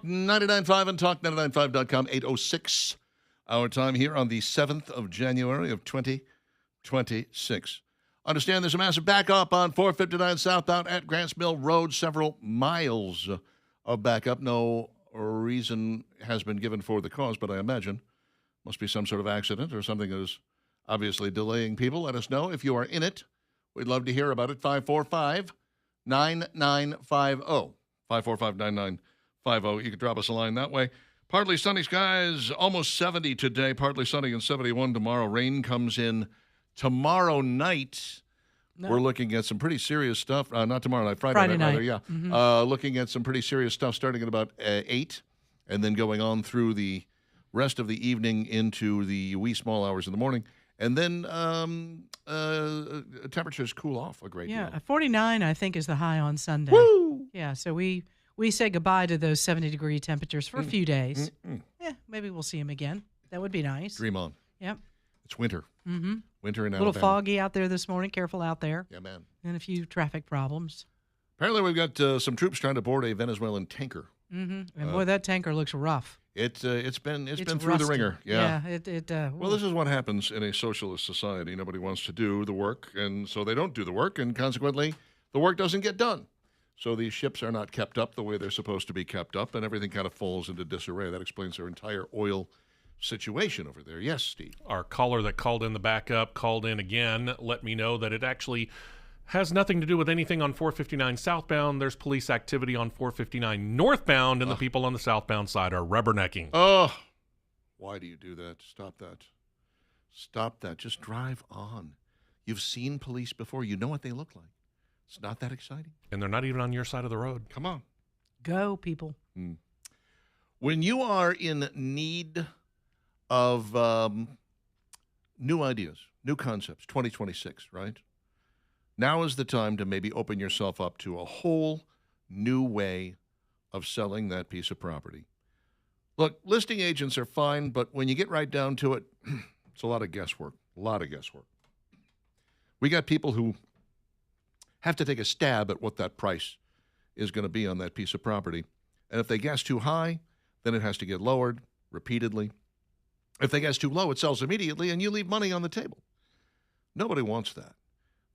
99.5 and Talk995.com, 8:06 our time here on the 7th of January of 2026. Understand there's a massive backup on 459 southbound at Grants Mill Road, several miles of backup. No reason has been given for the cause, but I imagine must be some sort of accident or something that is obviously delaying people. Let us know if you are in it. We'd love to hear about it. 545-9950. 545-9950. You can drop us a line that way. Partly sunny skies, almost 70 today. Partly sunny and 71 tomorrow. Rain comes in tomorrow night. No. We're looking at some pretty serious stuff. Not tomorrow night, Friday night. Rather, yeah. Mm-hmm. Looking at some pretty serious stuff starting at about 8 and then going on through the rest of the evening into the wee small hours in the morning. And then temperatures cool off a great deal. Yeah, 49, I think, is the high on Sunday. Woo! Yeah, so we say goodbye to those 70-degree temperatures for a few days. Yeah, maybe we'll see them again. That would be nice. Dream on. Yep. It's winter. Mm-hmm. Winter in Alabama. Alabama. A little foggy out there this morning. Careful out there. Yeah, man. And a few traffic problems. Apparently, we've got some troops trying to board a Venezuelan tanker. Mm-hmm. And boy, that tanker looks rough. It's been through rusty. the ringer. Yeah. Well, this is what happens in a socialist society. Nobody wants to do the work, and so they don't do the work, and consequently, the work doesn't get done. So these ships are not kept up the way they're supposed to be kept up, and everything kind of falls into disarray. That explains their entire oil situation over there. Yes, Steve. Our caller that called in the backup called in again, let me know that it actually has nothing to do with anything on 459 southbound. There's police activity on 459 northbound, and the people on the southbound side are rubbernecking. Oh, why do you do that? Stop that. Stop that. Just drive on. You've seen police before. You know what they look like. It's not that exciting. And they're not even on your side of the road. Come on. Go, people. When you are in need of new ideas, new concepts, 2026, right? Now is the time to maybe open yourself up to a whole new way of selling that piece of property. Look, listing agents are fine, but when you get right down to it, it's a lot of guesswork, We got people who have to take a stab at what that price is going to be on that piece of property. And if they guess too high, then it has to get lowered repeatedly. If they guess too low, it sells immediately, and you leave money on the table. Nobody wants that.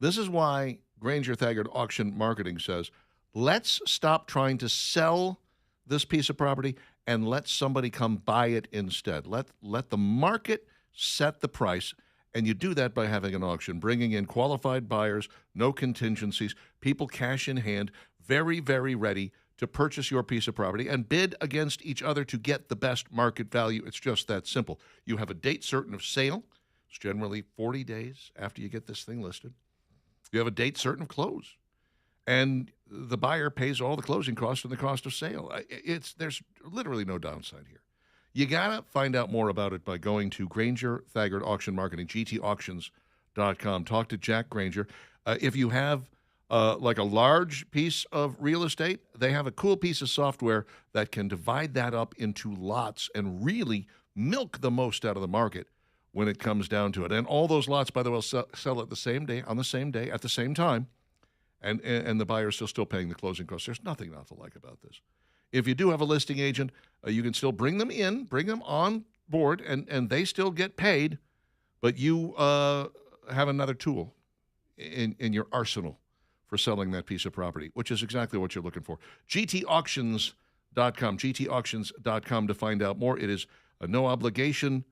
This is why Granger Thagard Auction Marketing says, let's stop trying to sell this piece of property and let somebody come buy it instead. Let the market set the price, and you do that by having an auction, bringing in qualified buyers, no contingencies, people cash in hand, very, very ready to purchase your piece of property and bid against each other to get the best market value. It's just that simple. You have a date certain of sale. It's generally 40 days after you get this thing listed. You have a date certain of close, and the buyer pays all the closing costs and the cost of sale. There's literally no downside here. You got to find out more about it by going to Granger Thagard Auction Marketing, gtauctions.com. Talk to Jack Granger. If you have like a large piece of real estate, they have a cool piece of software that can divide that up into lots and really milk the most out of the market when it comes down to it. And all those lots, by the way, sell at the same day, on the same day, at the same time, and the buyers are still paying the closing costs. There's nothing not to like about this. If you do have a listing agent, you can still bring them on board, and they still get paid, but you have another tool in your arsenal for selling that piece of property, which is exactly what you're looking for. gtauctions.com, gtauctions.com to find out more. It is a no-obligation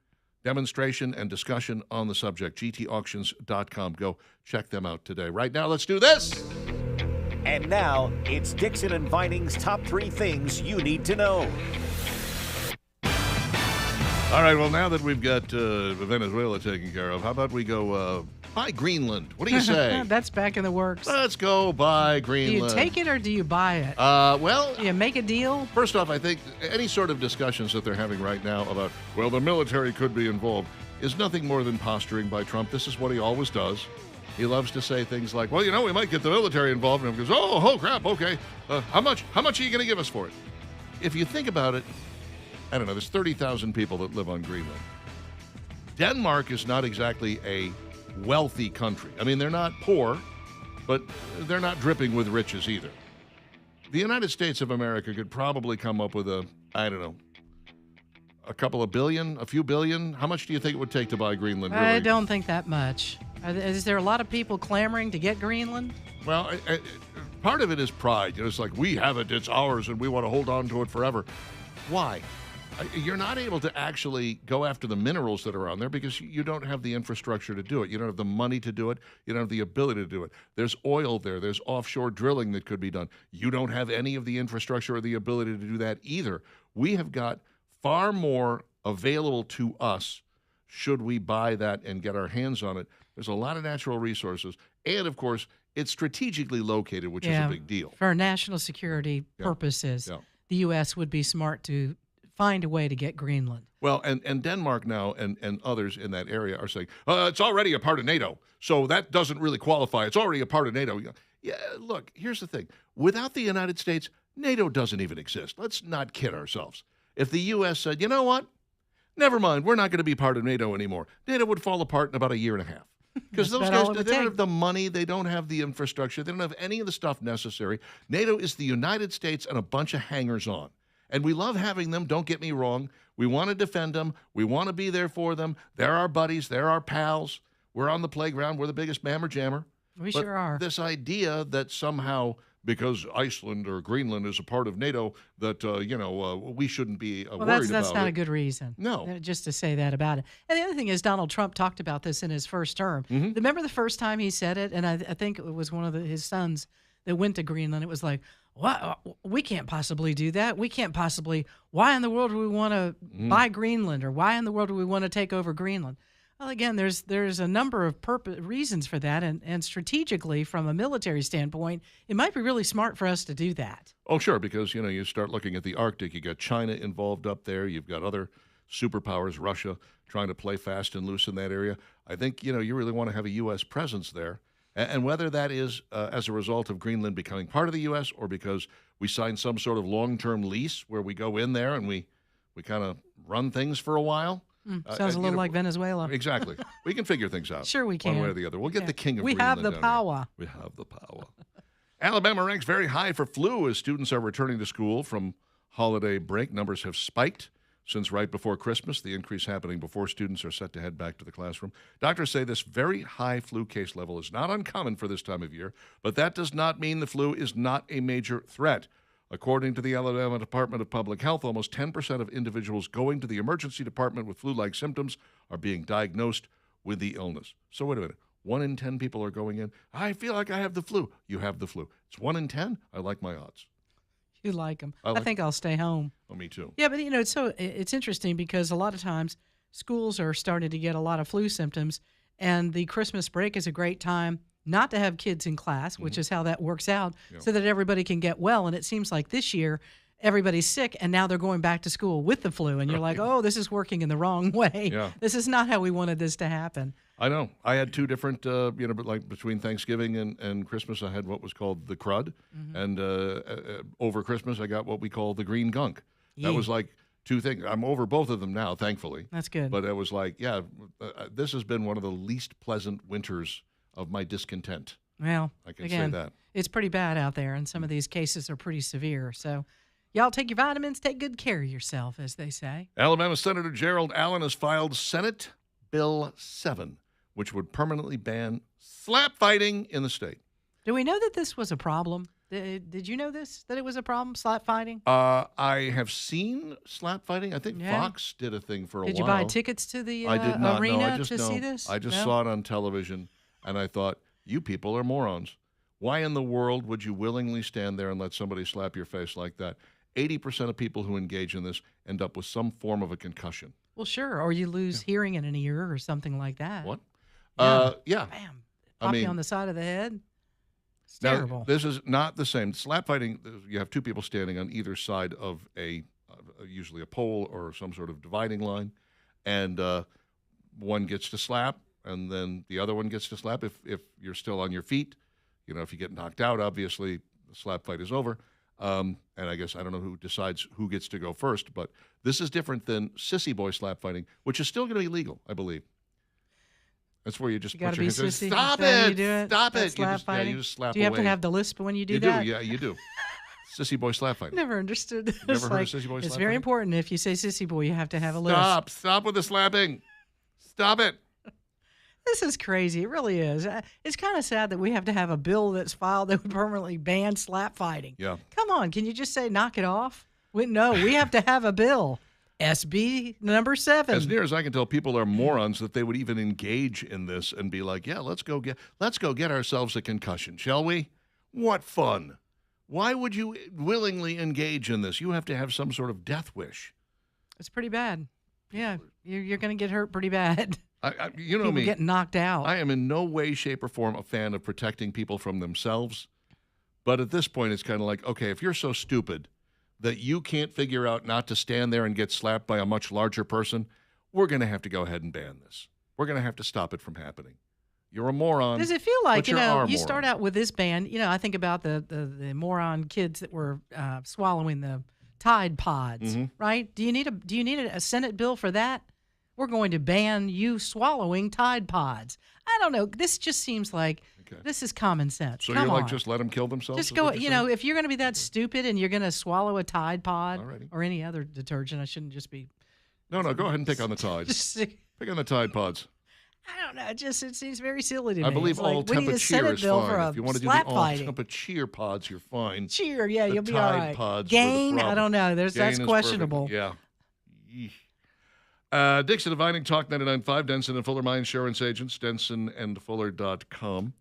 demonstration and discussion on the subject. gtauctions.com. Go check them out today. Right now, let's do this. And now, it's Dixon and Vining's top 3 things you need to know. All right, well, now that we've got Venezuela taken care of, how about we go buy Greenland? What do you say? That's back in the works. Let's go buy Greenland. Do you take it or do you buy it? Well, do you make a deal? First off, I think any sort of discussions that they're having right now about, well, the military could be involved is nothing more than posturing by Trump. This is what he always does. He loves to say things like, well, we might get the military involved. And he goes, oh crap, okay. How much are you going to give us for it? If you think about it, I don't know, there's 30,000 people that live on Greenland. Denmark is not exactly a wealthy country. I mean, they're not poor, but they're not dripping with riches either. The United States of America could probably come up with a I don't know, a couple of billion, a few billion? How much do you think it would take to buy Greenland? Really? I don't think that much. Is there a lot of people clamoring to get Greenland? Well, part of it is pride. You know, it's like, we have it, it's ours, and we want to hold on to it forever. Why? You're not able to actually go after the minerals that are on there because you don't have the infrastructure to do it. You don't have the money to do it. You don't have the ability to do it. There's oil there. There's offshore drilling that could be done. You don't have any of the infrastructure or the ability to do that either. We have got far more available to us should we buy that and get our hands on it. There's a lot of natural resources. And, of course, it's strategically located, which is a big deal. For national security purposes, the U.S. would be smart to find a way to get Greenland. Well, and Denmark now and others in that area are saying, it's already a part of NATO, so that doesn't really qualify. It's already a part of NATO. Yeah, look, here's the thing. Without the United States, NATO doesn't even exist. Let's not kid ourselves. If the U.S. said, you know what? Never mind, we're not going to be part of NATO anymore. NATO would fall apart in about a year and a half. Because those guys, they don't have the money, they don't have the infrastructure, they don't have any of the stuff necessary. NATO is the United States and a bunch of hangers-on. And we love having them, don't get me wrong. We want to defend them. We want to be there for them. They're our buddies. They're our pals. We're on the playground. We're the biggest mammer jammer. We sure are. This idea that somehow, because Iceland or Greenland is a part of NATO, that, we shouldn't be worried about it. That's not a good reason. No. Just to say that about it. And the other thing is Donald Trump talked about this in his first term. Mm-hmm. Remember the first time he said it? And I think it was one of his sons that went to Greenland. It was like, what? We can't possibly do that. We can't possibly. Why in the world do we want to buy Greenland, or why in the world do we want to take over Greenland? Well, again, there's a number of reasons for that, and strategically, from a military standpoint, it might be really smart for us to do that. Oh, sure, because you start looking at the Arctic. You got China involved up there. You've got other superpowers, Russia, trying to play fast and loose in that area. I think you really want to have a U.S. presence there. And whether that is as a result of Greenland becoming part of the U.S. or because we sign some sort of long-term lease where we go in there and we kind of run things for a while. Sounds a little like Venezuela. Exactly. We can figure things out. Sure we can. One way or the other. We'll get the king of we Greenland have the down power. here. We have the power. Alabama ranks very high for flu as students are returning to school from holiday break. Numbers have spiked since right before Christmas, the increase happening before students are set to head back to the classroom. Doctors say this very high flu case level is not uncommon for this time of year, but that does not mean the flu is not a major threat. According to the Alabama Department of Public Health, almost 10% of individuals going to the emergency department with flu-like symptoms are being diagnosed with the illness. So wait a minute. 1 in 10 people are going in, I feel like I have the flu. You have the flu. It's 1 in 10? I like my odds. You like them. I think I'll stay home. Oh, me too. Yeah, but it's interesting because a lot of times schools are starting to get a lot of flu symptoms, and the Christmas break is a great time not to have kids in class, which is how that works out, so that everybody can get well. And it seems like this year everybody's sick, and now they're going back to school with the flu, and you're like, oh, this is working in the wrong way. Yeah. This is not how we wanted this to happen. I know. I had 2 different, but like between Thanksgiving and Christmas, I had what was called the crud. And over Christmas, I got what we call the green gunk. That was like 2 things. I'm over both of them now, thankfully. That's good. But it was like, this has been one of the least pleasant winters of my discontent. Well, I can say that. It's pretty bad out there, and some of these cases are pretty severe. So y'all take your vitamins, take good care of yourself, as they say. Alabama Senator Gerald Allen has filed Senate Bill 7, which would permanently ban slap fighting in the state. Do we know that this was a problem? Did you know this, that it was a problem, slap fighting? I have seen slap fighting. I think Fox did a thing for a while. Did you buy tickets to the I did not, arena to see this? I just saw it on television, and I thought, you people are morons. Why in the world would you willingly stand there and let somebody slap your face like that? 80% of people who engage in this end up with some form of a concussion. Well, sure, or you lose hearing in an ear or something like that. What? Yeah. Bam. Pop you on the side of the head. It's terrible. Now, this is not the same. Slap fighting, you have 2 people standing on either side of usually a pole or some sort of dividing line, and one gets to slap, and then the other one gets to slap. If you're still on your feet, if you get knocked out, obviously the slap fight is over. And I guess I don't know who decides who gets to go first, but this is different than sissy boy slap fighting, which is still going to be legal, I believe. That's where you just put your hands in. Stop it! Stop it! Slap fighting. You just slap away. Do you have to have the lisp when you do that? You do, yeah, you do. Sissy boy slap fighting. Never understood this. Never heard of Like, sissy boy it's slap very fighting? important. If you say sissy boy, you have to have a list. Stop with the slapping. Stop it. This is crazy. It really is. It's kind of sad that we have to have a bill that's filed that would permanently ban slap fighting. Yeah. Come on, can you just say knock it off? No, we have to have a bill. SB number 7. As near as I can tell, people are morons that they would even engage in this and be like, "Yeah, let's go get ourselves a concussion, shall we?" What fun! Why would you willingly engage in this? You have to have some sort of death wish. It's pretty bad. Yeah, you're going to get hurt pretty bad. You know People me. get knocked out. I am in no way, shape, or form a fan of protecting people from themselves. But at this point, it's kind of like, okay, if you're so stupid that you can't figure out not to stand there and get slapped by a much larger person, we're going to have to go ahead and ban this. We're going to have to stop it from happening. You're a moron. Does it feel like, but you are a you start moron. out with this ban, I think about the moron kids that were swallowing the Tide Pods, Mm-hmm. right? Do you need a Senate bill for that? We're going to ban you swallowing Tide Pods. I don't know. This just seems like this is common sense. So Come you're like, on. just let them kill themselves? Just is go, what you're saying? if you're going to be that stupid and you're going to swallow a Tide Pod Alrighty. or any other detergent, I shouldn't just be. No, go ahead and pick on the Tide. Just, Pick on the Tide Pods. I don't know. It seems very silly to me. I believe It's like, all we need a temperature Senate is bill for fine. a If you want to do the slap all fighting. temperature pods, you're fine. Cheer, yeah, The you'll be all Tide right. Pods were the Gain, I problem. don't know. Gain That's is questionable. perfect. Yeah. Dixon Divining Talk 99.5, Denson and Fuller, my insurance agents, densonandfuller.com.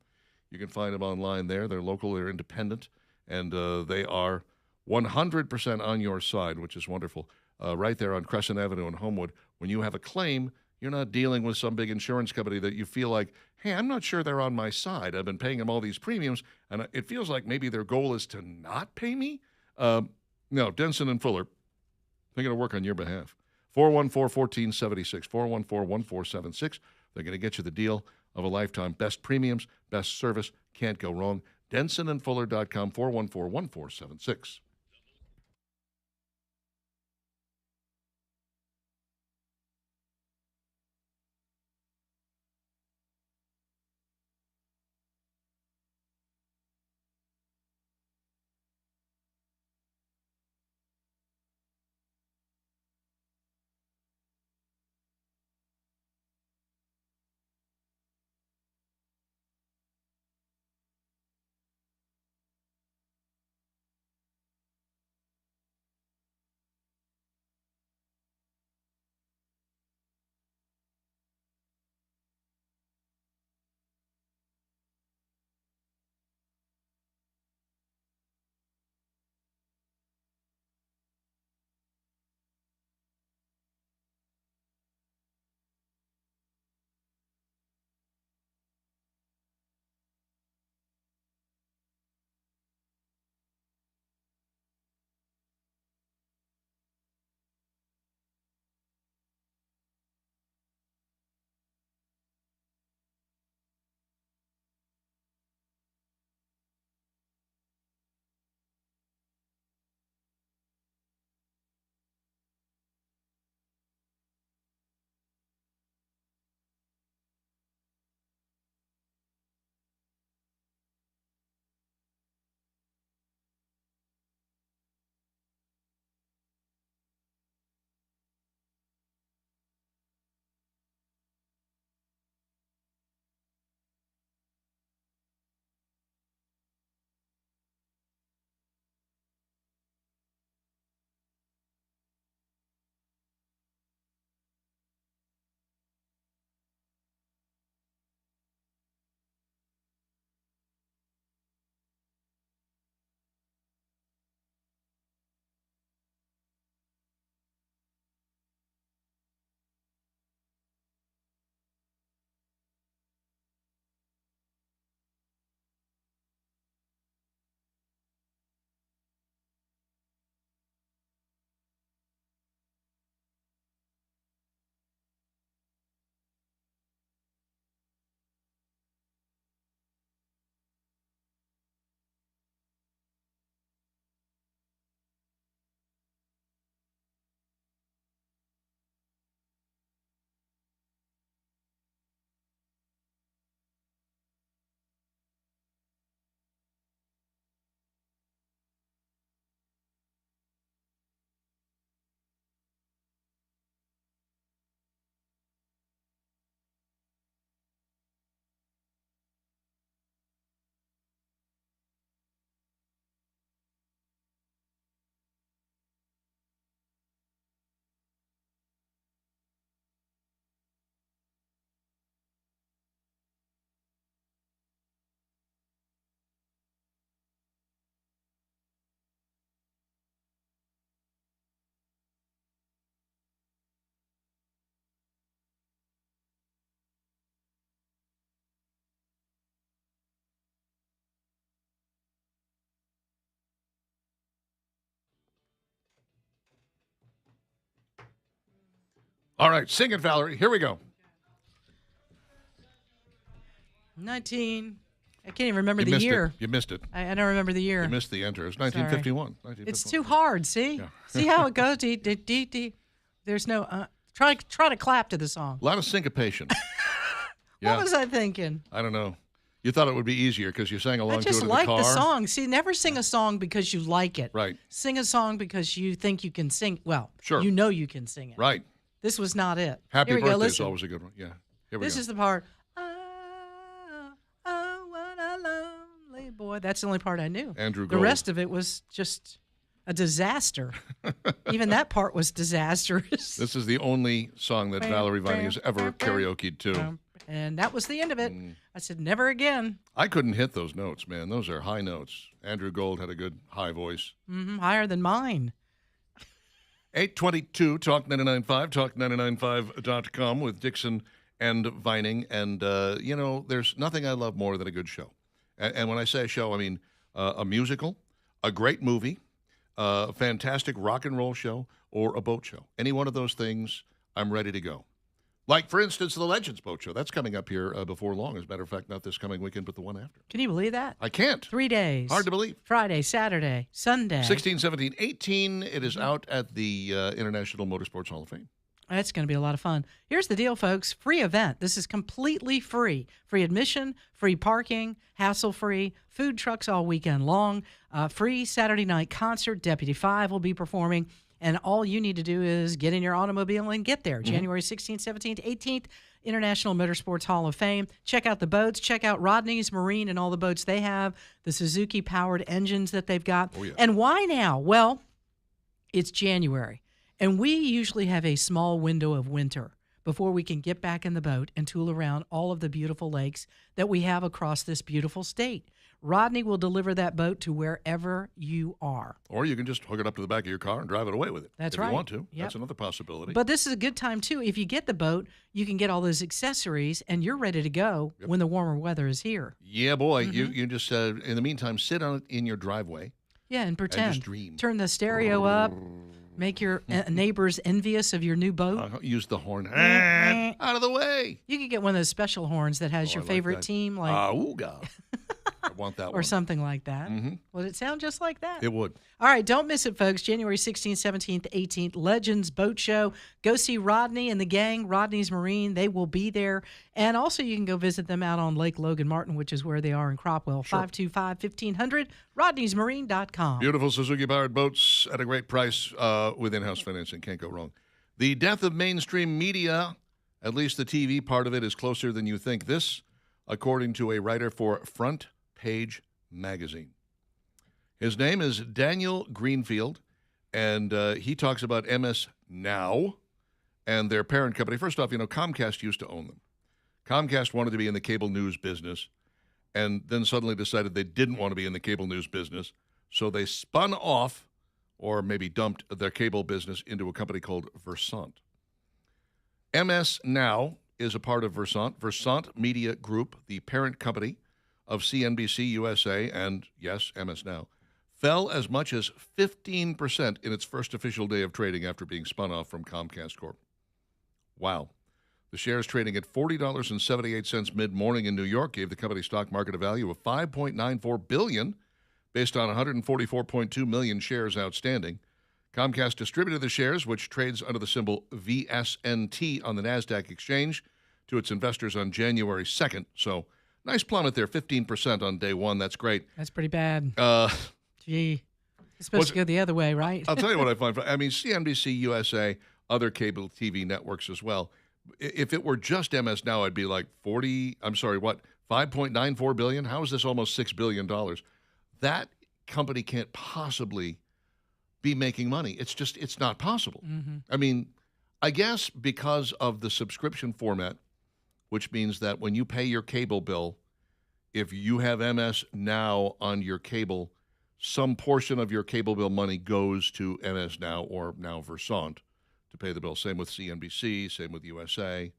You can find them online there. They're local, they're independent, and they are 100% on your side, which is wonderful. Right there on Crescent Avenue in Homewood. When you have a claim, you're not dealing with some big insurance company that you feel like, hey, I'm not sure they're on my side. I've been paying them all these premiums, and it feels like maybe their goal is to not pay me. No, Denson and Fuller, they're going to work on your behalf. 414-1476, 414-1476. They're going to get you the deal of a lifetime. Best premiums, best service, can't go wrong. DensonandFuller.com, 414-1476. All right, sing it, Valerie. Here we go. 19. I can't even remember You the missed year. it. You missed it. I don't remember the year. You missed the enter. It was 1951. 1951. It's too hard. See, see how it goes. Dee, dee, dee, dee. There's no. Try to clap to the song. A lot of syncopation. What was I thinking? I don't know. You thought it would be easier because you sang along I to it just in like the car. the song. See, never sing a song because you like it. Right. Sing a song because you think you can sing. Well, Sure. you know you can sing it. Right. This was not it. Happy Here we birthday go. is Listen. always a good one. Yeah. Here we This go. is the part. Oh, what a lonely boy. That's the only part I knew. Andrew The Gold. rest of it was just a disaster. Even that part was disastrous. This is the only song that Valerie Vining has ever karaoke'd to. And that was the end of it. Mm. I said, never again. I couldn't hit those notes, man. Those are high notes. Andrew Gold had a good high voice. Higher than mine. 822 Talk 99.5, talk995.com with Dixon and Vining. And, there's nothing I love more than a good show. And when I say a show, I mean a musical, a great movie, a fantastic rock and roll show, or a boat show. Any one of those things, I'm ready to go. Like, for instance, the Legends Boat Show. That's coming up here before long. As a matter of fact, not this coming weekend, but the one after. Can you believe that? I can't. 3 days. Hard to believe. Friday, Saturday, Sunday. 16, 17, 18. It is out at the International Motorsports Hall of Fame. That's going to be a lot of fun. Here's the deal, folks. Free event. This is completely free. Free admission, free parking, hassle-free, food trucks all weekend long, free Saturday night concert. Deputy 5 will be performing. And all you need to do is get in your automobile and get there. January 16th, 17th, 18th, International Motorsports Hall of Fame. Check out the boats. Check out Rodney's Marine and all the boats they have, the Suzuki-powered engines that they've got. Oh, yeah. And why now? Well, it's January, and we usually have a small window of winter before we can get back in the boat and tool around all of the beautiful lakes that we have across this beautiful state. Rodney will deliver that boat to wherever you are. Or you can just hook it up to the back of your car and drive it away with it. That's if right. you want to. Yep. That's another possibility. But this is a good time, too. If you get the boat, you can get all those accessories, and you're ready to go when the warmer weather is here. Yeah, boy. You just, in the meantime, sit on it in your driveway. Yeah, and pretend. just dream. Turn the stereo up. Make your neighbors envious of your new boat. Use the horn. Out of the way. You could get one of those special horns that has your I like favorite that. team, like Ooga. I want that or one. something like that. Would it sound just like that? It would. All right, don't miss it, folks. January 16th, 17th, 18th, Legends Boat Show. Go see Rodney and the gang, Rodney's Marine. They will be there. And also, you can go visit them out on Lake Logan Martin, which is where they are in Cropwell. 525-1500, rodneysmarine.com. Beautiful Suzuki-powered boats at a great price with in-house financing. Can't go wrong. The death of mainstream media, at least the TV part of it, is closer than you think. This, according to a writer for Front Page Magazine. His name is Daniel Greenfield, and he talks about MS Now and their parent company. First off, Comcast used to own them. Comcast wanted to be in the cable news business, and then suddenly decided they didn't want to be in the cable news business, so they spun off, or maybe dumped their cable business into a company called Versant. MS Now is a part of Versant. Versant Media Group, the parent company of CNBC USA and, yes, MS Now, fell as much as 15% in its first official day of trading after being spun off from Comcast Corp. Wow. The shares trading at $40.78 mid-morning in New York gave the company stock market a value of $5.94 billion based on 144.2 million shares outstanding. Comcast distributed the shares, which trades under the symbol VSNT on the NASDAQ exchange, to its investors on January 2nd. So, nice plummet there, 15% on day one. That's great. That's pretty bad. Gee. It's supposed to go the other way, right? I'll tell you what I find. I mean, CNBC, USA, other cable TV networks as well. If it were just MS Now, I'd be like 5.94 billion? How is this almost $6 billion? That company can't possibly be making money. It's not possible. I mean, I guess because of the subscription format, which means that when you pay your cable bill, if you have MS Now on your cable, some portion of your cable bill money goes to MS Now or now Versant to pay the bill. Same with CNBC, same with USA.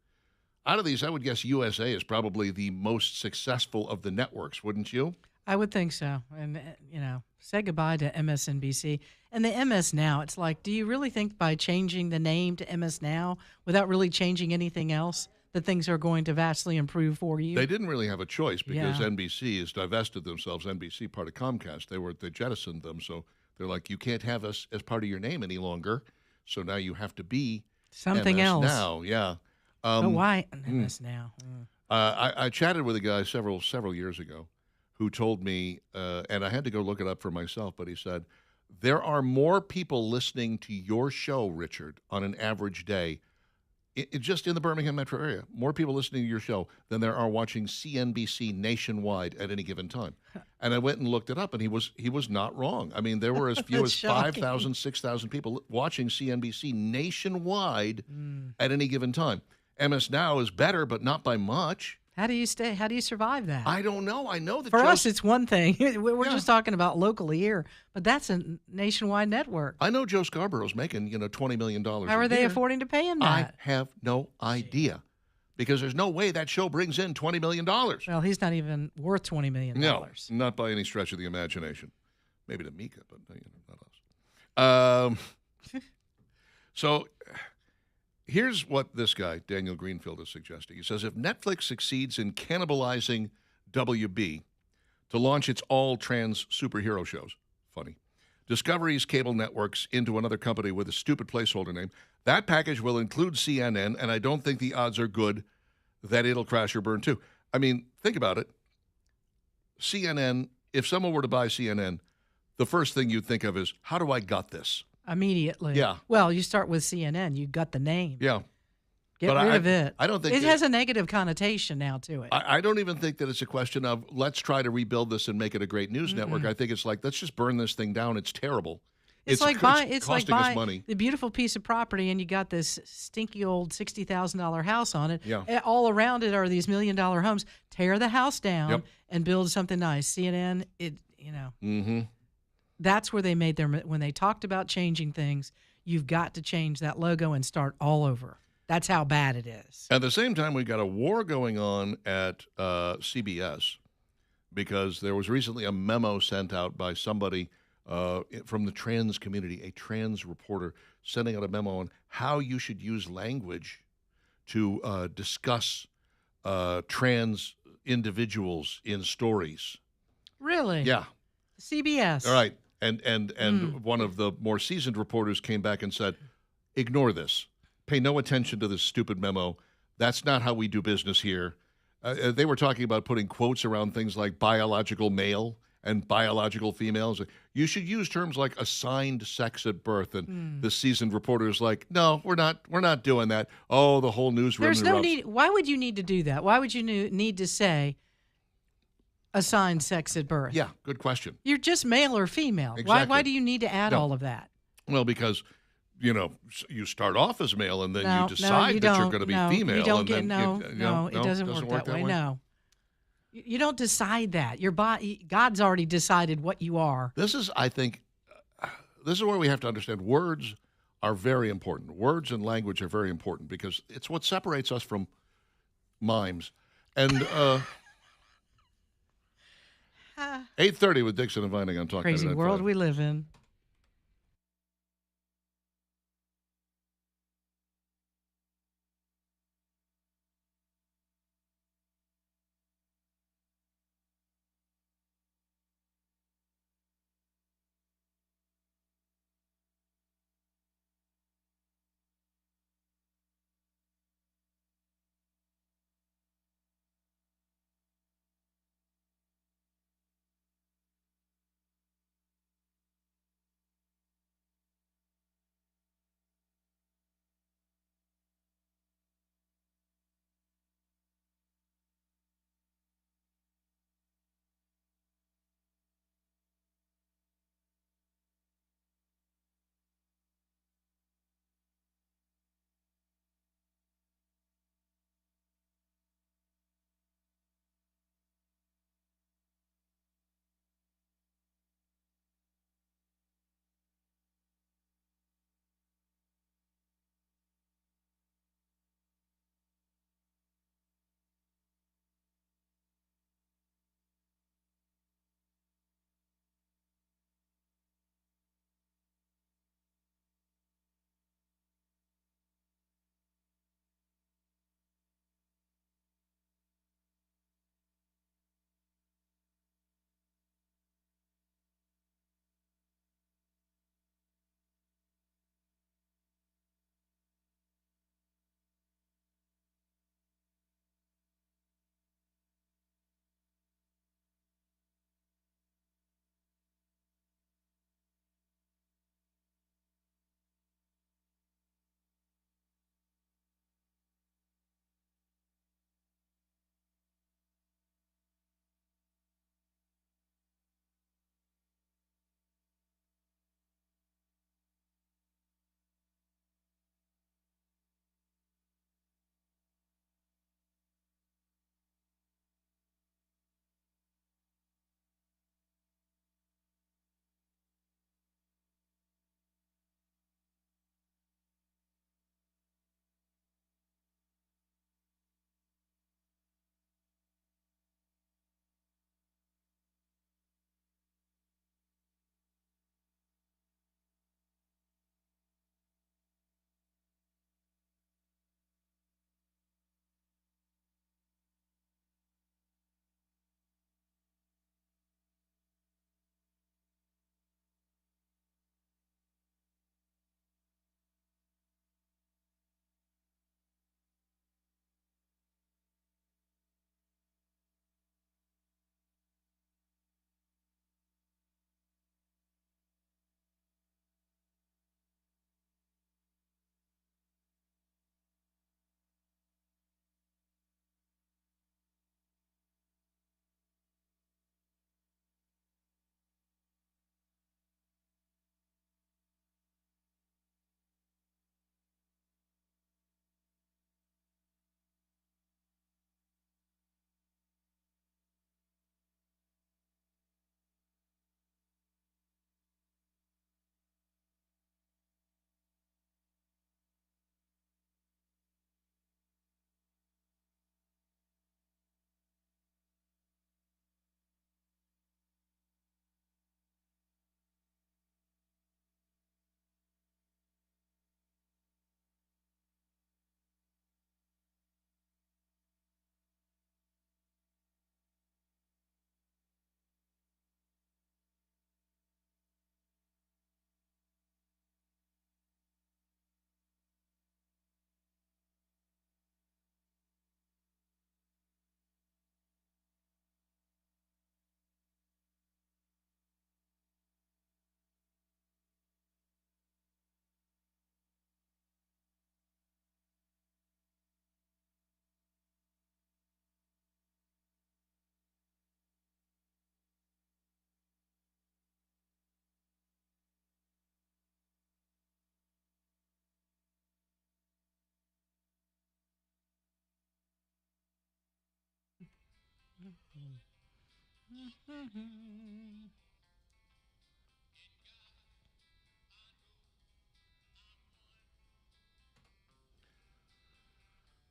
Out of these, I would guess USA is probably the most successful of the networks, wouldn't you? I would think so. And, say goodbye to MSNBC. And the MS Now, it's like, do you really think by changing the name to MS Now without really changing anything else that things are going to vastly improve for you? They didn't really have a choice because Yeah. NBC has divested themselves. NBC, part of Comcast, they jettisoned them. So they're like, you can't have us as part of your name any longer. So now you have to be Something MS else. Now. Yeah. But why MS Now? I chatted with a guy several years ago who told me, and I had to go look it up for myself, but he said, there are more people listening to your show, Richard, on an average day, just in the Birmingham metro area, more people listening to your show than there are watching CNBC nationwide at any given time. And I went and looked it up, and he was not wrong. I mean, there were as few That's as shocking. 5,000, 6,000 people watching CNBC nationwide at any given time. MS Now is better, but not by much. How do you stay? How do you survive that? I don't know. I know that For Joe, us, it's one thing. We're Yeah. just talking about locally here, but that's a nationwide network. I know Joe Scarborough's making $20 million. How are they affording to pay him I that? have no idea, because there's no way that show brings in $20 million. Well, he's not even worth $20 million. No, not by any stretch of the imagination. Maybe to Mika, but not us. So here's what this guy, Daniel Greenfield, is suggesting. He says, if Netflix succeeds in cannibalizing WB to launch its all-trans superhero shows, funny, Discovery's cable networks into another company with a stupid placeholder name, that package will include CNN, and I don't think the odds are good that it'll crash or burn too. I mean, think about it. CNN, if someone were to buy CNN, the first thing you'd think of is, how do I gut this? Immediately. Yeah. Well, you start with CNN. You got the name. Yeah. Get but rid of it. I don't think it that- has a negative connotation now to it. I don't even think that it's a question of let's try to rebuild this and make it a great news network. I think it's like, let's just burn this thing down. It's terrible. It's like buying costing us money. the beautiful piece of property, and you got this stinky old $60,000 house on it. Yeah. All around it are these $1 million homes. Tear the house down Yep. and build something nice. CNN, Mm-hmm. that's where they made when they talked about changing things. You've got to change that logo and start all over. That's how bad it is. At the same time, we got a war going on at CBS because there was recently a memo sent out by somebody from the trans community, a trans reporter, sending out a memo on how you should use language to discuss trans individuals in stories. Really? Yeah. CBS. All right. And one of the more seasoned reporters came back and said, ignore this. Pay no attention to this stupid memo. That's not how we do business here. They were talking about putting quotes around things like biological male and biological females. You should use terms like assigned sex at birth. And the seasoned reporter is like, no, we're not doing that. Oh, the whole newsroom. There's no erupts. need. Why would you need to do that? Why would you need to say assigned sex at birth? Yeah, good question. You're just male or female. Exactly. Why do you need to add No. all of that? Well, because you start off as male and then No, you decide you that you're don't. going to be No, female. You don't and get then it doesn't work that way. No, you don't decide that. Your body, God's already decided what you are. This is, I think, this is where we have to understand words are very important. Words and language are very important because it's what separates us from mimes. And 8:30 with Dixon and Vining on Talk Crazy 99.5. world we live in.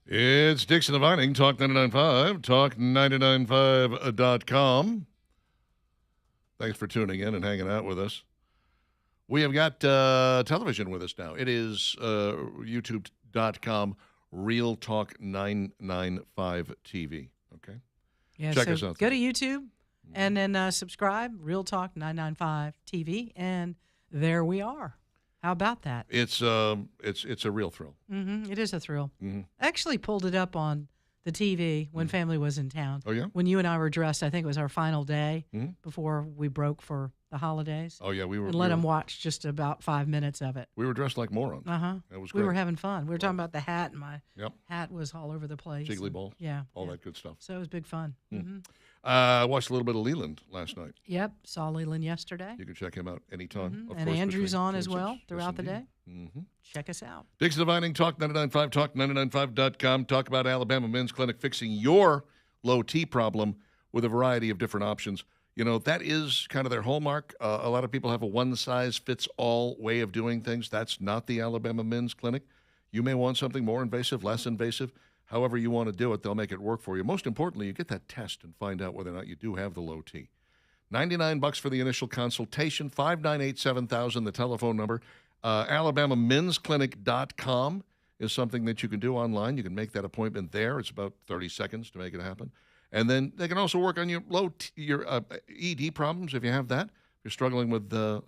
It's Dixon and Vining, Talk 99.5, talk995.com. Thanks for tuning in and hanging out with us. We have got television with us now. It is youtube.com, Real Talk 995 TV. Okay? Yeah, Check so us out go there. to YouTube and then subscribe, Real Talk 995 TV, and there we are. How about that? It's a real thrill. It is a thrill. Mhm. I actually pulled it up on the TV when family was in town. Oh, yeah? When you and I were dressed, I think it was our final day Mhm. before we broke for the holidays. Oh, yeah, we were. And let them watch just about 5 minutes of it. We were dressed like morons. Uh-huh. That was We were great. having fun. We were talking about the hat, and my Yep. hat was all over the place. Jiggly and- ball. Yeah. All yeah. that good stuff. So it was big fun. I watched a little bit of Leland last night. Yep. Saw Leland yesterday. You can check him out anytime. Of And course, Andrew's between on 2 as and well 6. throughout the day. Mm-hmm. Check us out. Dixon and Vining, Talk 99.5, talk995.com. Talk about Alabama Men's Clinic fixing your low T problem with a variety of different options. You know, that is kind of their hallmark. A lot of people have a one-size-fits-all way of doing things. That's not the Alabama Men's Clinic. You may want something more invasive, less invasive. However you want to do it, they'll make it work for you. Most importantly, you get that test and find out whether or not you do have the low T. $99 for the initial consultation, 598-7000, the telephone number. AlabamaMen'sClinic.com is something that you can do online. You can make that appointment there. It's about 30 seconds to make it happen. And then they can also work on your your ED problems if you have that. If you're struggling with the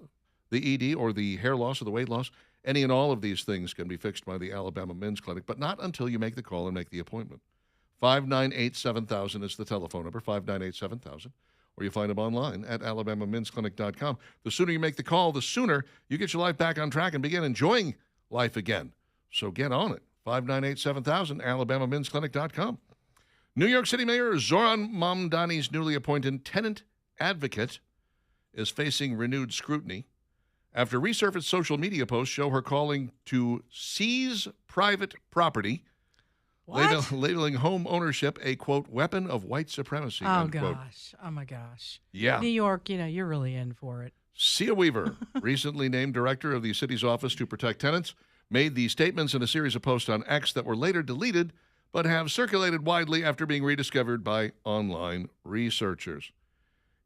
ED or the hair loss or the weight loss, any and all of these things can be fixed by the Alabama Men's Clinic, but not until you make the call and make the appointment. 598-7000 is the telephone number, 598-7000. Or you find them online at alabamamensclinic.com. The sooner you make the call, the sooner you get your life back on track and begin enjoying life again. So get on it. 598-7000, alabamamensclinic.com. New York City Mayor Zoran Mamdani's newly appointed tenant advocate is facing renewed scrutiny after resurfaced social media posts show her calling to seize private property, What? labeling home ownership a, quote, weapon of white supremacy, Oh, unquote. gosh. Oh, my gosh. Yeah. New York, you're really in for it. Sia Weaver, recently named director of the city's Office to Protect Tenants, made these statements in a series of posts on X that were later deleted but have circulated widely after being rediscovered by online researchers.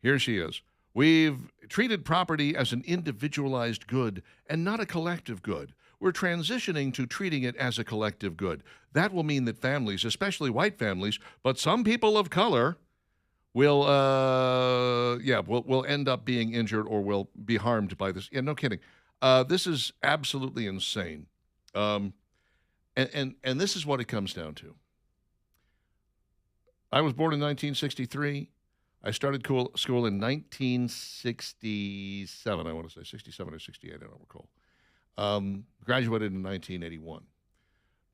Here she is. We've treated property as an individualized good and not a collective good. We're transitioning to treating it as a collective good. That will mean that families, especially white families, but some people of color, will end up being injured or will be harmed by this. Yeah, no kidding. This is absolutely insane. And this is what it comes down to. I was born in 1963. I started school in 1967, I want to say, 67 or 68, I don't recall. Graduated in 1981.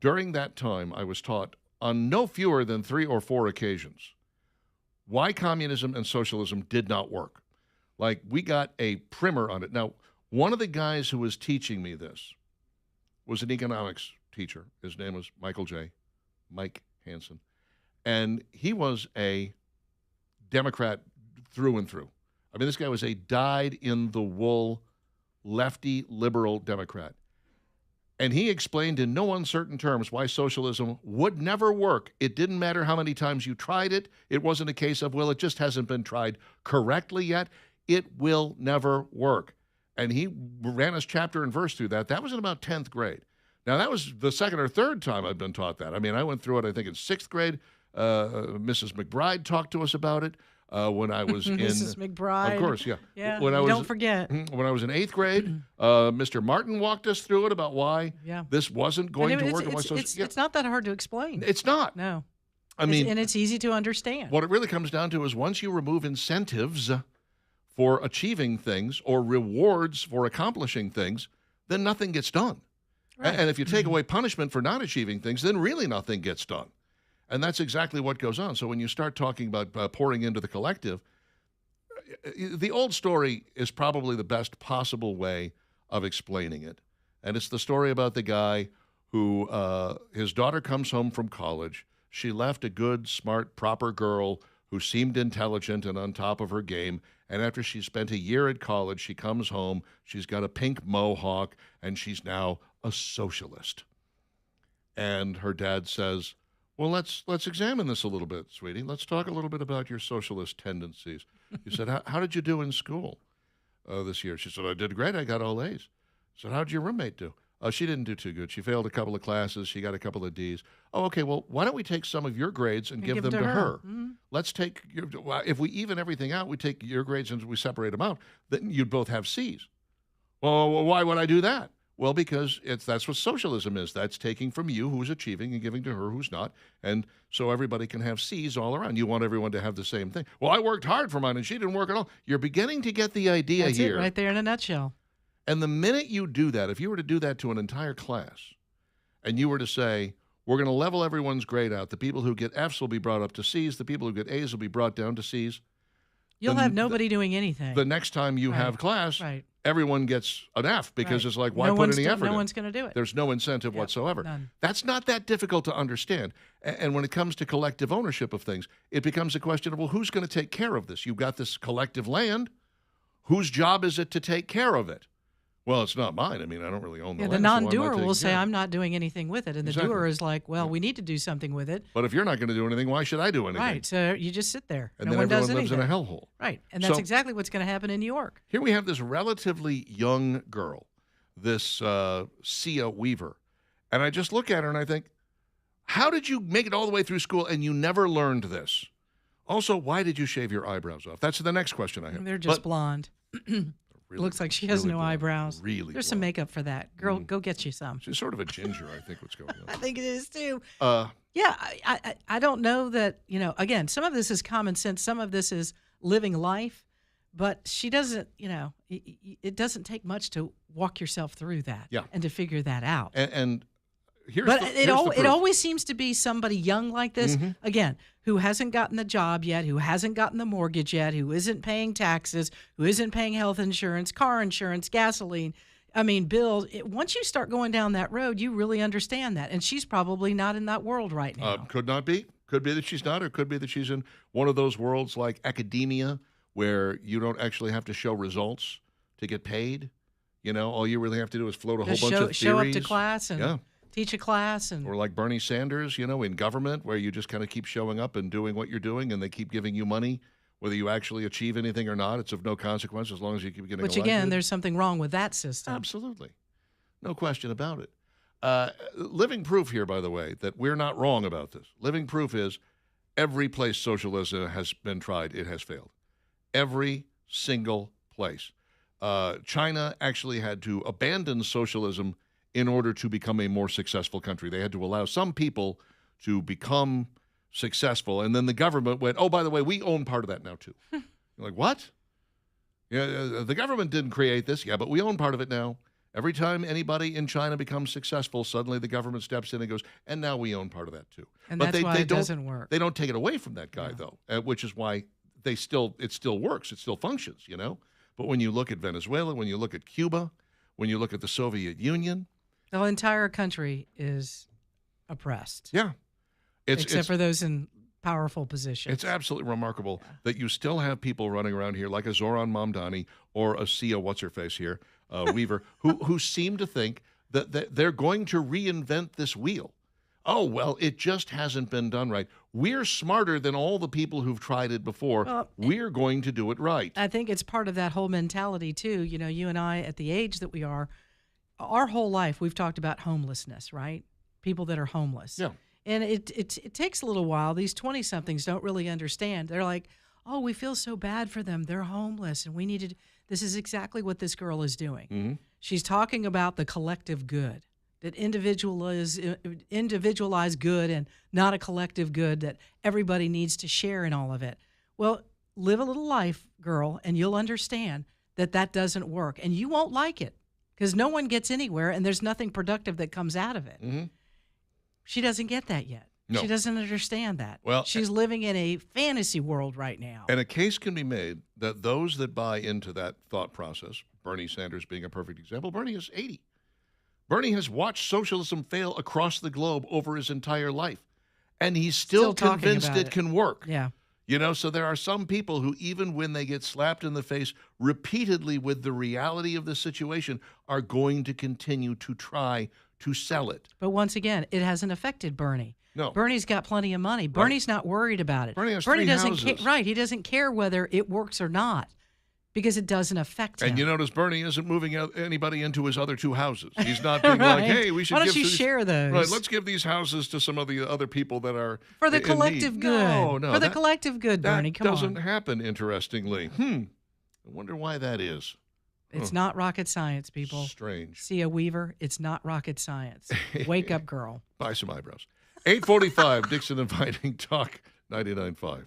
During that time, I was taught on no fewer than 3 or 4 occasions why communism and socialism did not work. Like, we got a primer on it. Now, one of the guys who was teaching me this was an economics teacher. His name was Mike Hansen. And he was a Democrat through and through. I mean, this guy was a dyed-in-the-wool, lefty, liberal Democrat. And he explained in no uncertain terms why socialism would never work. It didn't matter how many times you tried it. It wasn't a case of, well, it just hasn't been tried correctly yet. It will never work. And he ran us chapter and verse through that. That was in about 10th grade. Now, that was the second or third time I'd been taught that. I mean, I went through it, I think, in 6th grade. Mrs. McBride talked to us about it when I was in... Mrs. McBride. Of course, yeah. Yeah, When I was, don't forget. When I was in 8th grade, Mr. Martin walked us through it about why Yeah. this wasn't going And to it- work. and why it's not that hard to explain. It's not. No. I mean, and it's easy to understand. what it really comes down to is once you remove incentives for achieving things or rewards for accomplishing things, then nothing gets done. Right. And if you take away punishment for not achieving things, then really nothing gets done. And that's exactly what goes on. So when you start talking about pouring into the collective, the old story is probably the best possible way of explaining it. And it's the story about the guy who his daughter comes home from college. She left a good, smart, proper girl who seemed intelligent and on top of her game. And after she spent a year at college, she comes home, she's got a pink mohawk, and she's now a socialist. And her dad says, well, let's examine this a little bit, sweetie. Let's talk a little bit about your socialist tendencies. He said, how did you do in school this year? She said, I did great. I got all A's. I said, how did your roommate do? She didn't do too good. She failed a couple of classes. She got a couple of D's. Oh, okay. Well, why don't we take some of your grades and give them to her? Mm-hmm. Let's take if we even everything out, we take your grades and we separate them out, then you'd both have C's. Well, why would I do that? Well, because that's what socialism is. That's taking from you who's achieving and giving to her who's not. And so everybody can have C's all around. You want everyone to have the same thing. Well, I worked hard for mine and she didn't work at all. You're beginning to get the idea That's here. it right there in a nutshell. And the minute you do that, if you were to do that to an entire class and you were to say, we're going to level everyone's grade out, the people who get F's will be brought up to C's, the people who get A's will be brought down to C's. You'll have nobody doing anything. The next time you have class, everyone gets an F because it's like, why put any effort in? No one's going to do it. There's no incentive whatsoever. None. That's not that difficult to understand. And when it comes to collective ownership of things, it becomes a question of, well, who's going to take care of this? You've got this collective land. Whose job is it to take care of it? Well, it's not mine. I mean, I don't really own the land. The non-doer will say, care. I'm not doing anything with it. And the doer is like, well, we need to do something with it. But if you're not going to do anything, why should I do anything? Right. So you just sit there. And no then one does everyone lives anything. in a hellhole. Right. And that's exactly what's going to happen in New York. Here we have this relatively young girl, this Sia Weaver. And I just look at her and I think, how did you make it all the way through school and you never learned this? Also, why did you shave your eyebrows off? That's the next question I have. They're just blonde. Really, looks like she has no blonde. eyebrows. Really There's some makeup for that. Girl, go get you some. She's sort of a ginger, I think, what's going on. I think it is too. Yeah, I don't know that, again, some of this is common sense. Some of this is living life. But she doesn't, it doesn't take much to walk yourself through that and to figure that out. And here's but the proof. it always seems to be somebody young like this, again, who hasn't gotten the job yet, who hasn't gotten the mortgage yet, who isn't paying taxes, who isn't paying health insurance, car insurance, gasoline. I mean, bills. Once you start going down that road, you really understand that. And she's probably not in that world right now. Could not be. Could be that she's not, or could be that she's in one of those worlds like academia where you don't actually have to show results to get paid. All you really have to do is float a whole bunch of theories. Show up to class and teach a class. Or like Bernie Sanders, in government, where you just kind of keep showing up and doing what you're doing, and they keep giving you money. Whether you actually achieve anything or not, it's of no consequence as long as you keep getting elected. Which, again, there's something wrong with that system. Absolutely. No question about it. Living proof here, by the way, that we're not wrong about this. Living proof is every place socialism has been tried, it has failed. Every single place. China actually had to abandon socialism in order to become a more successful country. They had to allow some people to become successful, and then the government went, oh, by the way, we own part of that now too. You're like, what? Yeah, the government didn't create this. Yeah, but we own part of it now. Every time anybody in China becomes successful, suddenly the government steps in and goes, and now we own part of that too. And but that's why it doesn't work. They don't take it away from that guy, though, which is why it still works. It still functions, But when you look at Venezuela, when you look at Cuba, when you look at the Soviet Union. The entire country is oppressed. Yeah. Except for those in powerful positions. It's absolutely remarkable that you still have people running around here like a Zoran Mamdani or a Sia what's-her-face here, Weaver, who seem to think that they're going to reinvent this wheel. Oh, well, it just hasn't been done right. We're smarter than all the people who've tried it before. Well, we're going to do it right. I think it's part of that whole mentality, too. You and I, at the age that we are, our whole life, we've talked about homelessness, right? People that are homeless. Yeah. And it takes a little while. These 20-somethings don't really understand. They're like, oh, we feel so bad for them. They're homeless, and we needed. This is exactly what this girl is doing. Mm-hmm. She's talking about the collective good, that individualized good and not a collective good, that everybody needs to share in all of it. Well, live a little life, girl, and you'll understand that doesn't work. And you won't like it because no one gets anywhere, and there's nothing productive that comes out of it. Mm-hmm. She doesn't get that yet. No. She doesn't understand that. Well, she's living in a fantasy world right now. And a case can be made that those that buy into that thought process, Bernie Sanders being a perfect example, Bernie is 80. Bernie has watched socialism fail across the globe over his entire life, and he's still convinced it can work. Yeah. So there are some people who, even when they get slapped in the face repeatedly with the reality of the situation, are going to continue to try to sell it. But once again, it hasn't affected Bernie. No. Bernie's got plenty of money. Bernie's not worried about it. Bernie has Bernie three doesn't houses. Right. He doesn't care whether it works or not because it doesn't affect him. And you notice Bernie isn't moving anybody into his other two houses. He's not being like, hey, we should Why don't give you these, share those? Right, let's give these houses to some of the other people that are for the in collective need. good. No, For the collective good, Bernie. Come That doesn't on. happen, interestingly. I wonder why that is. It's not rocket science, people. Strange. See a Weaver? It's not rocket science. Wake up, girl. Buy some eyebrows. 845 Dixon Inviting Talk 99.5.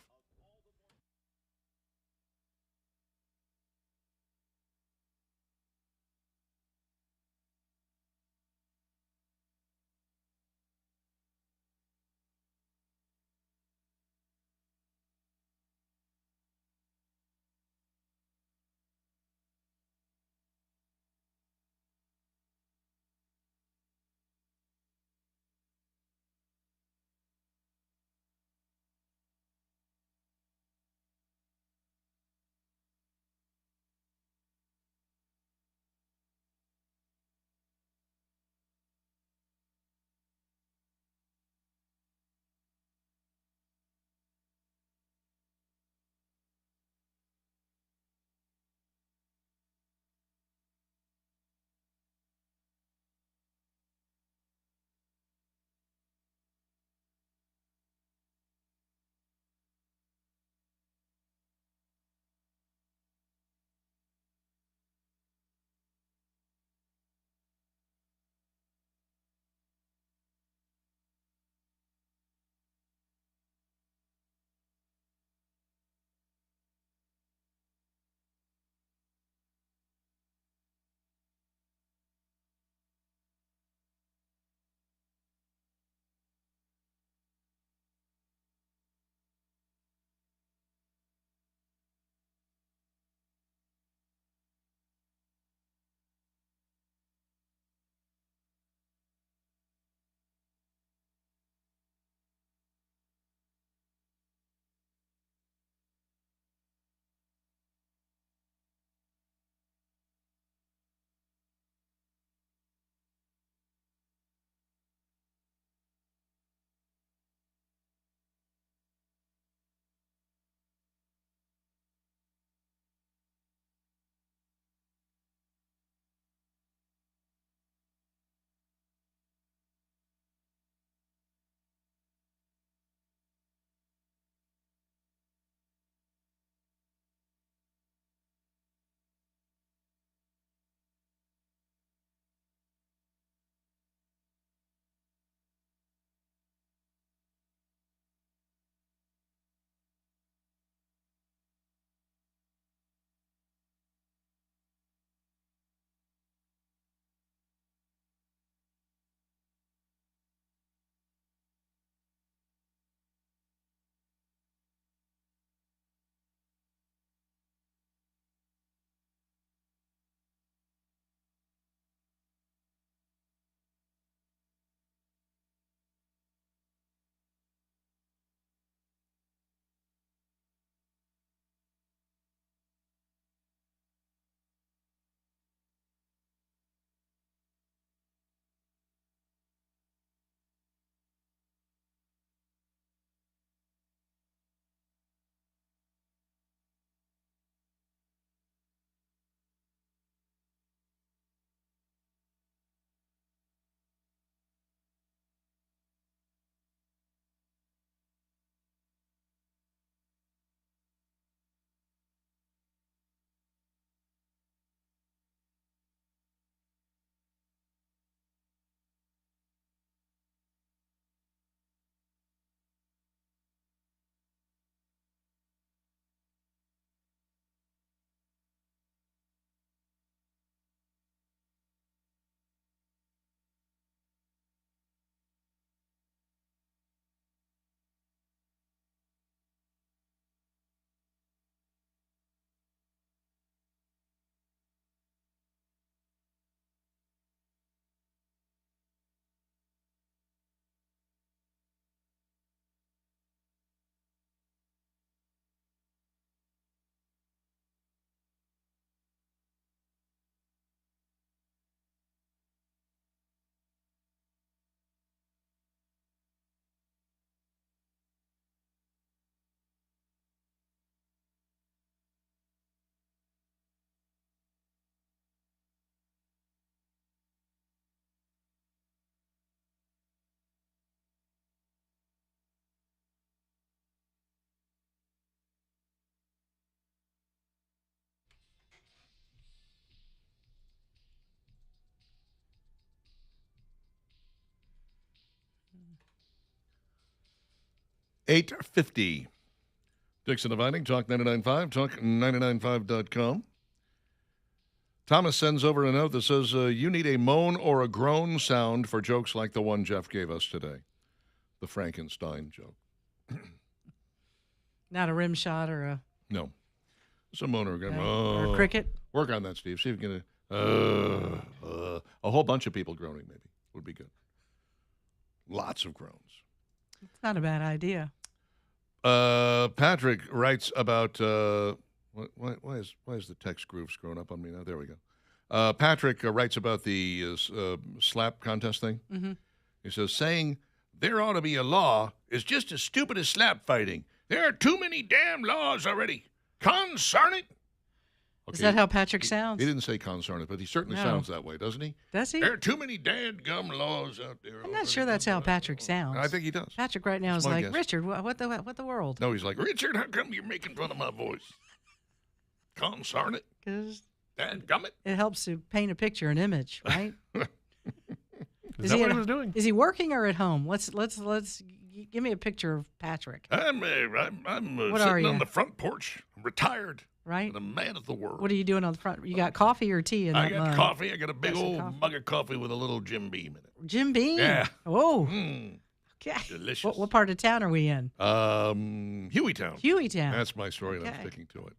8:50. Dixon and Vining, Talk 99.5, talk995.com. Thomas sends over a note that says, you need a moan or a groan sound for jokes like the one Jeff gave us today. The Frankenstein joke. Not a rim shot or a No. It's a moan or a groan. or a cricket. Work on that, Steve. See if you can a whole bunch of people groaning maybe would be good. Lots of groans. It's not a bad idea. Patrick writes about why is the text groove screwing up on me now? There we go. Patrick writes about the slap contest thing. Mm-hmm. He says, saying there ought to be a law is just as stupid as slap fighting. There are too many damn laws already. Consarn it. Is that how Patrick sounds? He didn't say consarn it, but he certainly No. sounds that way, doesn't he? Does he? There are too many dadgum laws out there. I'm not sure that's how Patrick sounds. I think he does. Patrick right now That's is my like, guess. Richard, what the world? No, he's like, Richard, how come you're making fun of my voice? Consarn it. Because Dadgummit. it helps to paint a picture, an image, right? Is that what he was doing? Is he working or at home? Let's give me a picture of Patrick. I'm What are sitting you? on the front porch. I'm retired. Right? And a man of the world. What are you doing on the front? You got coffee or tea in I that got mug? coffee. I got a big Got some old coffee? mug of coffee with a little Jim Beam in it. Jim Beam. Yeah. Whoa. Mm, Okay. delicious. What part of town are we in? Hueytown. Hueytown. That's my story, and I'm Okay. sticking to it.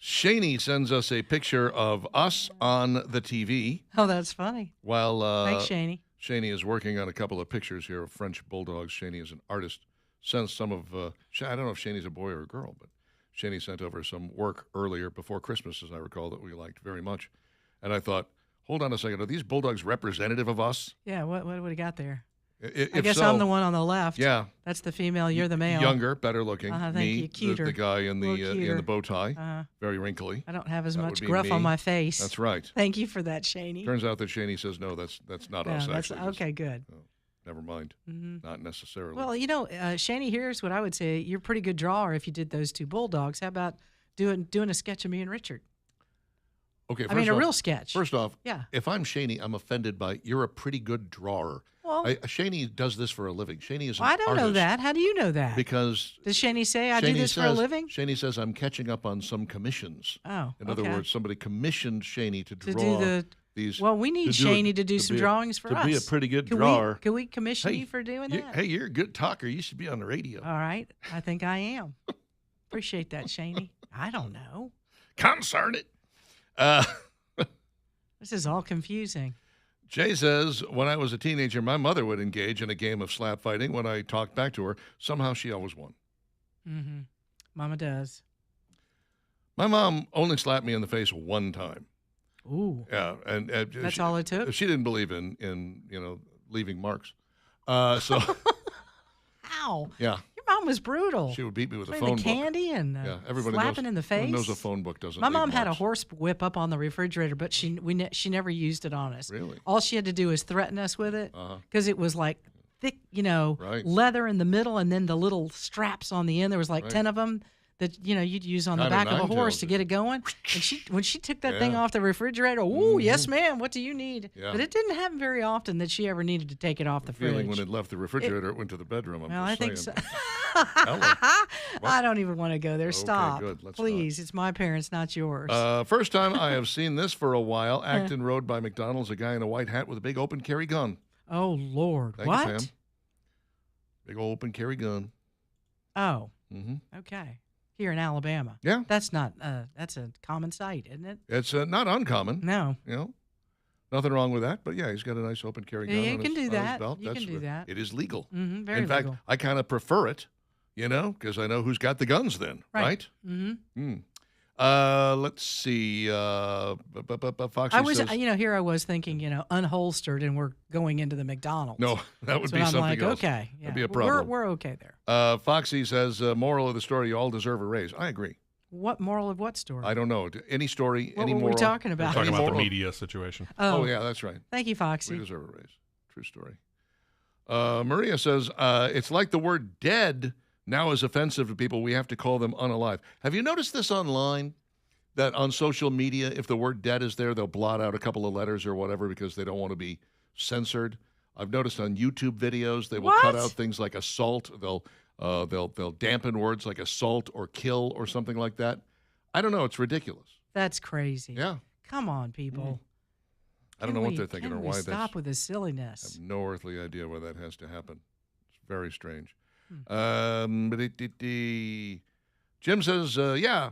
Shaney sends us a picture of us on the TV Oh, that's funny. while Thanks, Shaney. Shaney is working on a couple of pictures here of French bulldogs. Shaney is an artist. Sends some of, I don't know if Shaney's a boy or a girl, but Shaney sent over some work earlier before Christmas, as I recall, that we liked very much. And I thought, hold on a second, are these bulldogs representative of us? Yeah, what do we got there? I If guess so, I'm the one on the left. Yeah. That's the female. You're the male. Younger, better looking. Thank me, you. Cuter. The guy in A little the in cuter. the bow tie, Uh, very wrinkly. I don't have as That much would be gruff me. on my face. That's right. Thank you for that, Shaney. Turns out that Shaney says no. That's not us. that's Actually, okay. Good. Never mind. Mhm. Not necessarily. Well, Shaney, here's what I would say. You're a pretty good drawer if you did those two bulldogs. How about doing a sketch of me and Richard? okay. I mean, first a off- real sketch. First off, Yeah. if I'm Shaney, I'm offended by you're a pretty good drawer. Well, Shaney does this for a living. Shaney is an I don't know artist that. How do you know that? because Does Shaney say I do Shaney this for a says- living? Shaney says I'm catching up on some commissions. Oh, In other okay. words, somebody commissioned Shaney to To draw do the these. well, we need to do it- Shaney to do some be a- drawings for us. To be a pretty good Can drawer. Can we commission Hey, you for doing You- that? hey, you're a good talker. You should be on the radio. All right, I think I am. Appreciate that, Shaney. I don't know. Concern it. This is all confusing. Jay says, when I was a teenager, my mother would engage in a game of slap fighting. When I talked back to her, somehow she always won. Mm-hmm. Mama does. My mom only slapped me in the face one time. Ooh, Yeah, and that's she, all it took. she didn't believe in leaving marks. So Ow! yeah, Your mom was brutal. she would beat me with a Bring phone the book. candy and Yeah, everybody slapping knows, in the everyone face. knows a phone book doesn't. My leave mom had a marks. horse whip up on the refrigerator, but she never used it on us. Really? All she had to do was threaten us with it Uh-huh. because it was like thick, Right. leather in the middle, and then the little straps on the end. There was like Right. 10 of them that you'd use on the Kinda back of a nine horse tails to it. get it going. And when she took that thing Yeah. off the refrigerator, ooh, yes, ma'am. What do you need? Yeah. But it didn't happen very often that she ever needed to take it off the fridge. Feeling when it left the refrigerator, it went to the bedroom. I'm Well, I just think so. saying. Hello. I don't even want to go there. Okay, Stop. good. Let's Please. It's my parents, not yours. First time I have seen this for a while. Acton Road by McDonald's. A guy in a white hat with a big open carry gun. Oh, Lord. Thank what? you, Sam. Big old open carry gun. Oh, Mm-hmm. okay. Here in Alabama. Yeah. That's not, that's a common sight, isn't it? It's not uncommon. No. Nothing wrong with that. But yeah, he's got a nice open carry gun. Yeah, you on can his, do on his that. belt. You can do that. It is legal. Mm-hmm. Very in fact, legal. I kind of prefer it, because I know who's got the guns then, right? Mm-hmm. Let's see. Foxy I was, says, here I was thinking, unholstered, and we're going into the McDonald's. no, that would So be I'm something like, else. okay. Yeah. That'd be a problem. We're okay there. Foxy says, moral of the story, you all deserve a raise. I agree. What moral of what story? I don't know. Any story, What any were we moral? talking about? Talking Any about the moral? media situation. Oh, yeah, that's right. Thank you, We Foxy. deserve a raise. True story. Maria says, it's like the word dead now is offensive to people. We have to call them unalive. Have you noticed this online? That on social media, if the word dead is there, they'll blot out a couple of letters or whatever because they don't want to be censored. I've noticed on YouTube videos, they will cut What? out things like assault. They'll They'll dampen words like assault or kill or something like that. I don't know. It's ridiculous. That's crazy. Yeah. Come on, people. I don't know what they're thinking or why that's. Stop with this I silliness. have no earthly idea why that has to happen. It's very strange. Jim says, yeah,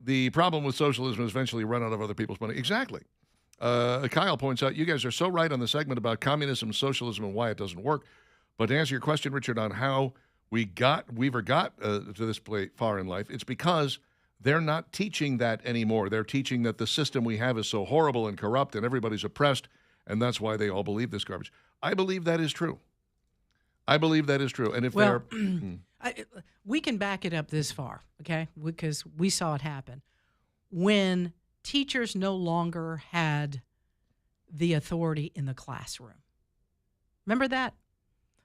the problem with socialism is eventually run out of other people's money. Exactly. Kyle points out, you guys are so right on the segment about communism, socialism, and why it doesn't work. But to answer your question, Richard, on how Weaver got to this far in life, it's because they're not teaching that anymore. They're teaching that the system we have is so horrible and corrupt and everybody's oppressed, and that's why they all believe this garbage. I believe that is true. And if we can back it up this far, okay? Because we saw it happen. When teachers no longer had the authority in the classroom. Remember that?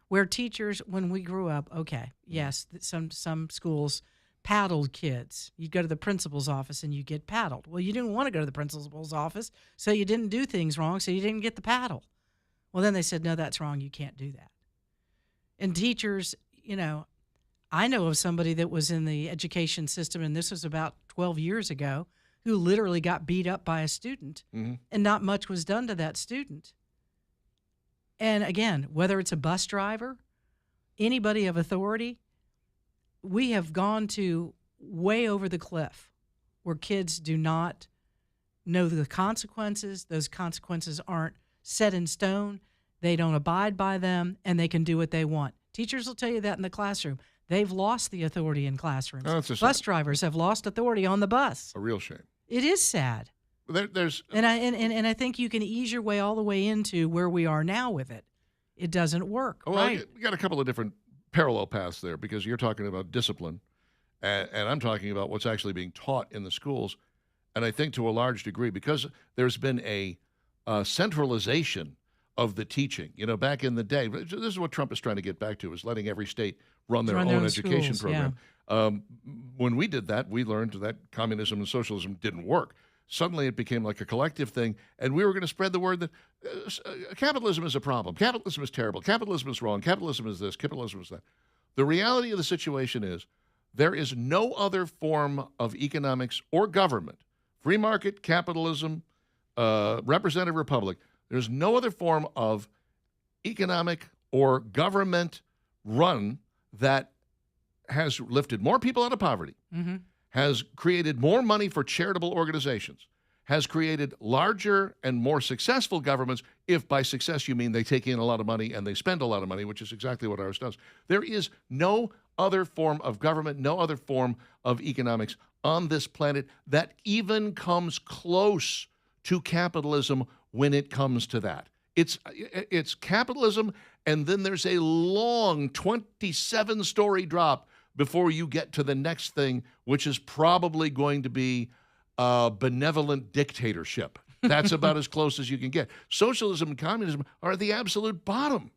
Where teachers, when we grew up, okay, yes, some schools paddled kids. You'd go to the principal's office and you get paddled. Well, you didn't want to go to the principal's office, so you didn't do things wrong, so you didn't get the paddle. Well, then they said, no, that's wrong. You can't do that. And teachers, I know of somebody that was in the education system, and this was about 12 years ago, who literally got beat up by a student, and not much was done to that student. And again, whether it's a bus driver, anybody of authority, we have gone to way over the cliff where kids do not know the consequences. Those consequences aren't set in stone. They don't abide by them, and they can do what they want. Teachers will tell you that in the classroom. They've lost the authority in classrooms. Oh, bus drivers have lost authority on the bus. A real shame. It is sad. And I think you can ease your way all the way into where we are now with it. It doesn't work. Well, right? We got a couple of different parallel paths there, because you're talking about discipline, and I'm talking about what's actually being taught in the schools. And I think to a large degree, because there's been a centralization of the teaching. Back in the day, this is what Trump is trying to get back to, is letting every state run their own education program. Yeah. When we did that, we learned that communism and socialism didn't work. Suddenly it became like a collective thing, and we were going to spread the word that capitalism is a problem. Capitalism is terrible. Capitalism is wrong. Capitalism is this. Capitalism is that. The reality of the situation is there is no other form of economics or government, free market, capitalism, representative republic, there's no other form of economic or government run that has lifted more people out of poverty, has created more money for charitable organizations, has created larger and more successful governments, if by success you mean they take in a lot of money and they spend a lot of money, which is exactly what ours does. There is no other form of government, no other form of economics on this planet that even comes close to capitalism when it comes to that. It's capitalism, and then there's a long 27-story drop before you get to the next thing, which is probably going to be benevolent dictatorship. That's about as close as you can get. Socialism and communism are at the absolute bottom.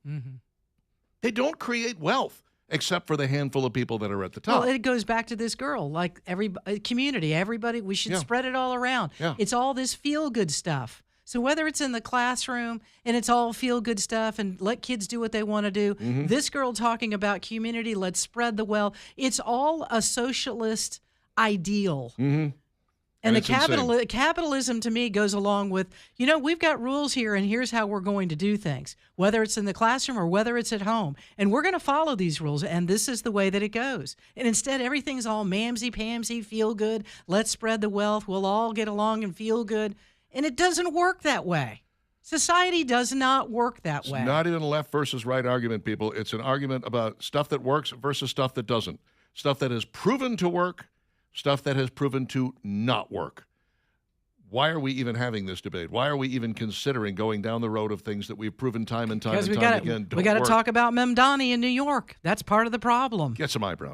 They don't create wealth, except for the handful of people that are at the top. Well, it goes back to this girl, like every community, everybody, we should spread it all around. Yeah. It's all this feel-good stuff. So whether it's in the classroom and it's all feel-good stuff and let kids do what they want to do, this girl talking about community, let's spread the wealth, it's all a socialist ideal. And the capitalism to me goes along with, we've got rules here and here's how we're going to do things, whether it's in the classroom or whether it's at home. And we're going to follow these rules, and this is the way that it goes. And instead, everything's all mamsy-pamsy, feel good, let's spread the wealth, we'll all get along and feel good. And it doesn't work that way. Society does not work that way. It's not even a left versus right argument, people. It's an argument about stuff that works versus stuff that doesn't. Stuff that has proven to work, stuff that has proven to not work. Why are we even having this debate? Why are we even considering going down the road of things that we've proven time and time again don't work? We got to talk about Mamdani in New York. That's part of the problem. Get some eyebrows.